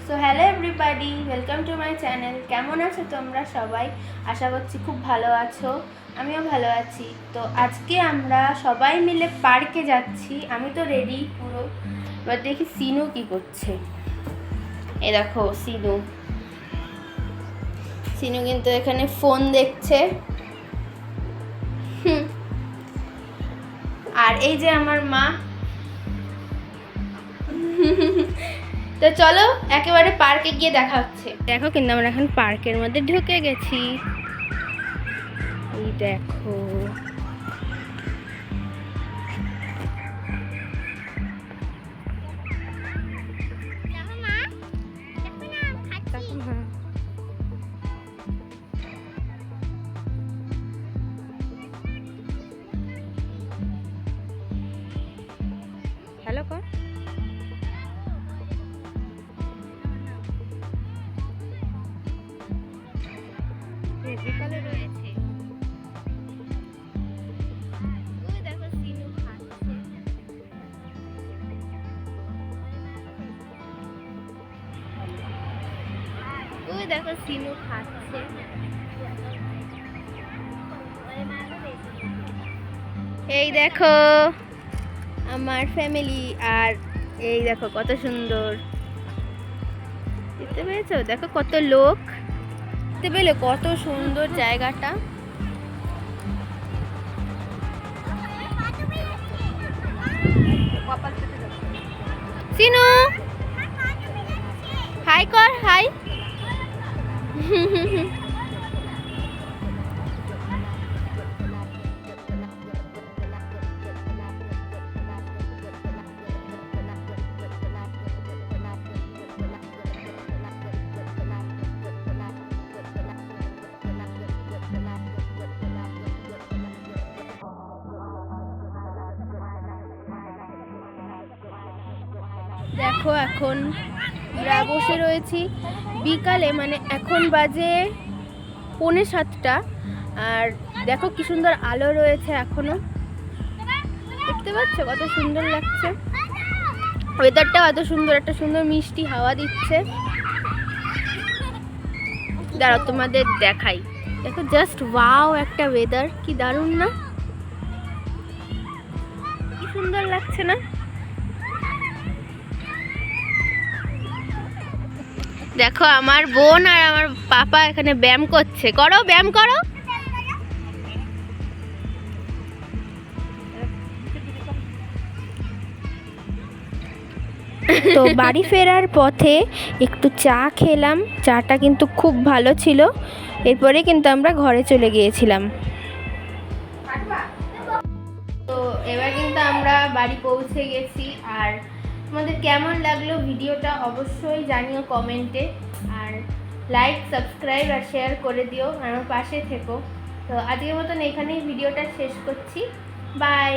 So hello everybody, welcome to my channel. কেমন আছো তোমরা সবাই? আশা করছি খুব ভালো আছো, আমিও ভালো আছি। তো আজকে আমরা সবাই মিলে পার্কে যাচ্ছি। আমি তো রেডি পুরো। এবার দেখি সিনু কি করছে। এই দেখো সিনু সিনু কিন্তু এখানে ফোন দেখছে। আর এই যে আমার মা। তো চলো একেবারে পার্কে গিয়ে দেখা হচ্ছে। দেখো কিন্তু আমরা এখন পার্কের মধ্যে ঢুকে গেছি। এই দেখো হ্যালো কর। বিকালে রয়েছে। ওই দেখো সিনু খাচ্ছে। ওই দেখো সিনু খাচ্ছে। এই দেখো আমার ফ্যামিলি। আর এই দেখো কত সুন্দর, দেখতে পেয়েছো? দেখো কত লোক, দেখতে পেলে কত সুন্দর জায়গাটা। সিনু হাই কর, হাই। দেখো এখন আমরা বসে রয়েছি বিকালে, মানে এখন বাজে 6:45। আর দেখো কি সুন্দর আলো রয়েছে এখনো, দেখতে পাচ্ছ কত সুন্দর লাগছে। ওয়েদারটা এত সুন্দর, একটা সুন্দর মিষ্টি হাওয়া দিচ্ছে। দাঁড়াও তোমাদের দেখাই। দেখো জাস্ট ওয়াও, একটা ওয়েদার কি দারুণ না? কি সুন্দর লাগছে না? দেখো আমার বোন আর আমার পাপা এখানে ব্যায়াম করছে। করো, ব্যায়াম করো। তো বাড়ি ফেরার পথে একটু চা খেলাম, চাটা কিন্তু খুব ভালো ছিল। এরপরে কিন্তু আমরা ঘরে চলে গিয়েছিলাম। তো এবার কিন্তু আমরা বাড়ি পৌঁছে গেছি। আর তোমাদের কেমন লাগলো ভিডিওটা অবশ্যই জানিও কমেন্টে। আর লাইক, সাবস্ক্রাইব আর শেয়ার করে দিও, আমার পাশে থেকো। তো আজকের মতন এখানেই ভিডিওটা শেষ করছি। বাই।